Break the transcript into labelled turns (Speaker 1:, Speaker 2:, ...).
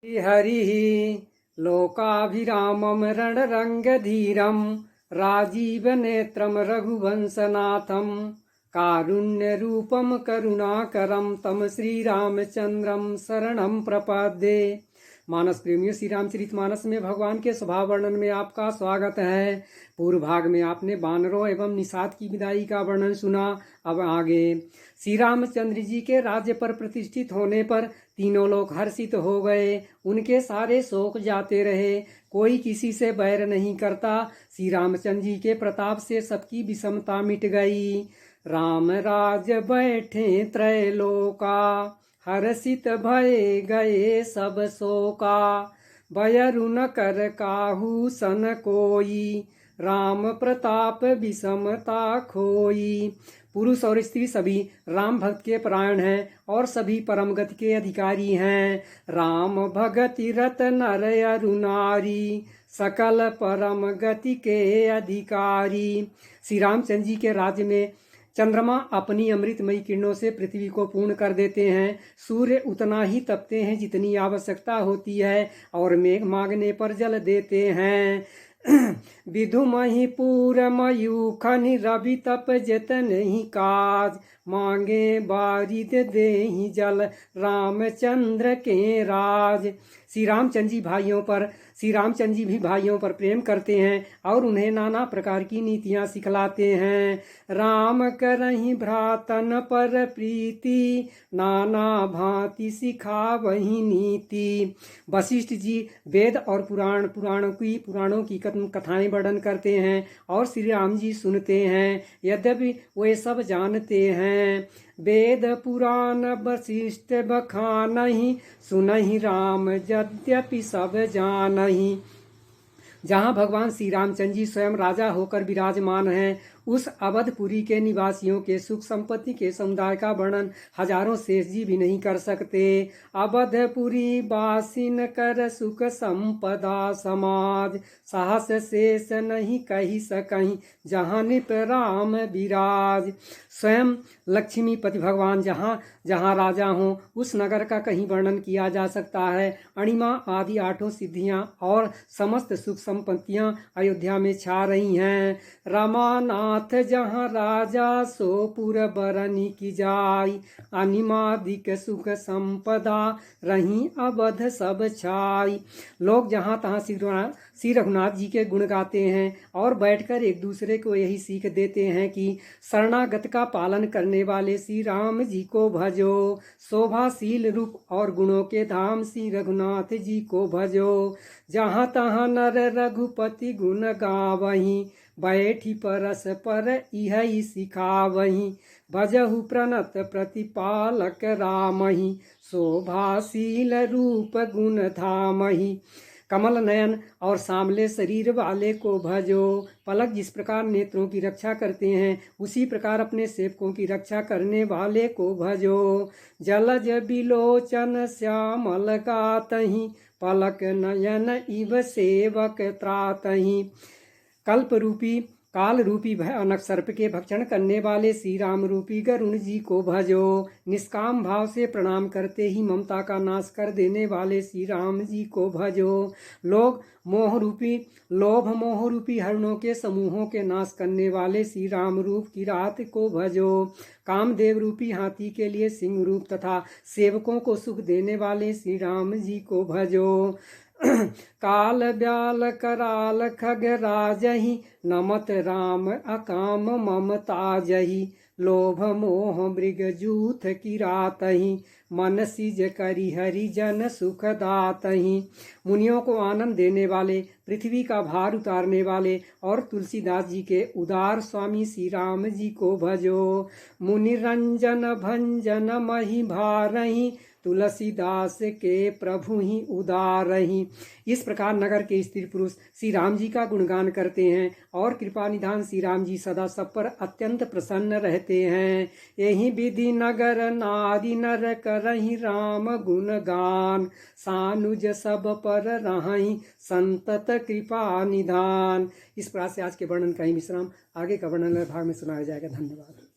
Speaker 1: हरिः लोकाभिरामं रणरङ्गधीरं राजीवनेत्रं रघुवंशनाथं कारुण्यरूपं करुणाकरं तं श्रीरामचन्द्रं शरणं प्रपद्ये। मानस प्रेमियों, श्री रामचरित मानस में भगवान के स्वभाव वर्णन में आपका स्वागत है। पूर्व भाग में आपने वानरों एवं निषाद की विदाई का वर्णन सुना। अब आगे श्री रामचंद्र जी के राज्य पर प्रतिष्ठित होने पर तीनों लोग हर्षित हो गए। उनके सारे शोक जाते रहे, कोई किसी से बैर नहीं करता। श्री रामचंद्र जी के प्रताप से सबकी विषमता मिट गई। राम राज बैठे त्रैलोका, हर्षित भये गए सब शोका। बयरु न कर काहू सन कोई, राम प्रताप विषमता खोई। पुरुष और स्त्री सभी राम भक्त के परायण हैं और सभी परम गति के अधिकारी हैं। राम भगति रत नर अरु नारी, सकल परम गति के अधिकारी। श्री रामचंद्र जी के राज्य में चंद्रमा अपनी अमृतमयी किरणों से पृथ्वी को पूर्ण कर देते हैं। सूर्य उतना ही तपते हैं जितनी आवश्यकता होती है और मेघ मांगने पर जल देते हैं। विधुमहि पूर मयूखनि रवि तप जतन ही काज, मांगे बारिद देहि जल रामचंद्र के राज। श्री रामचंद्र जी भी भाइयों पर प्रेम करते हैं और उन्हें नाना प्रकार की नीतियां सिखलाते हैं। राम करहि भ्रातन पर प्रीति, नाना भांति सिखावहि नीति। वशिष्ठ जी वेद और पुराणों की कथाएं वर्णन करते हैं और श्री राम जी सुनते हैं, यद्यपि वे सब जानते हैं। वेद पुराण वशिष्ठ बखानहि, सुनहि राम यद्यपि सब जानहि। जहाँ भगवान श्री रामचंद्र जी स्वयं राजा होकर विराजमान हैं, उस अवधपुरी के निवासियों के सुख संपत्ति के समुदाय का वर्णन हजारों शेष जी भी नहीं कर सकते। अवधपुरी बासिन कर सुख संपदा समाज, साहस शेष नहीं कही सकहीं, जहाँ निप राम विराज। स्वयं लक्ष्मीपति भगवान जहाँ राजा हों, उस नगर का कहीं वर्णन किया जा सकता है। अणिमा आदि 8 सिद्धियां और समस्त सुख संपत्तियां अयोध्या में छा रही हैं। रामानाथ जहाँ राजा, सो पुर बरनी की जाय, अनिमादिक सुख संपदा रही अवध सब छाई। लोग जहाँ तहाँ श्री रघुनाथ जी के गुण गाते हैं और बैठकर एक दूसरे को यही सीख देते हैं कि शरणागत का पालन करने वाले श्री राम जी को भजो। शोभाशील रूप और गुणों के धाम श्री रघुनाथ जी को भजो। जहाँ तहाँ नर रघुपति गुण गावहीं, बैठी परस पर इहि सिखावहीं। भजहु प्रणत प्रतिपालक रामहि, शोभाशील रूप गुण धामहि। कमल नयन और सांवले शरीर वाले को भजो। पलक जिस प्रकार नेत्रों की रक्षा करते हैं, उसी प्रकार अपने सेवकों की रक्षा करने वाले को भजो। जलज बिलोचन श्यामल गातहि, पलक नयन इव सेवक त्रातहि। काल रूपी भयानक सर्प के भक्षण करने वाले श्री राम रूपी गरुण जी को भजो। निष्काम भाव से प्रणाम करते ही ममता का नाश कर देने वाले श्री राम जी को भजो। लोभ मोह रूपी हरणों के समूहों के नाश करने वाले श्री राम रूप की रात को भजो। कामदेव रूपी हाथी के लिए सिंह रूप तथा सेवकों को सुख देने वाले श्री राम जी को भजो। काल ब्याल कराल खग राजहि, नमत राम अकाम ममताजहि। लोभ मोह मृग जूथ किरातहि, मन सिज करि हरि जन सुख दातहि। मुनियों को आनंद देने वाले, पृथ्वी का भार उतारने वाले और तुलसीदास जी के उदार स्वामी श्री राम जी को भजो। मुनि रंजन भंजन मही भारहि, तुलसीदास के प्रभु ही उदारहि। इस प्रकार नगर के स्त्री पुरुष श्री राम जी का गुणगान करते हैं और कृपा निधान श्री राम जी सदा सब पर अत्यंत प्रसन्न रहते हैं। यही विधि नगर नारी नर करहि राम गुणगान, सानुज सब पर रहहि संतत कृपा निधान। इस प्रकार से आज के वर्णन का ही विश्राम आगे का वर्णन भाग में सुनाया जाएगा। धन्यवाद।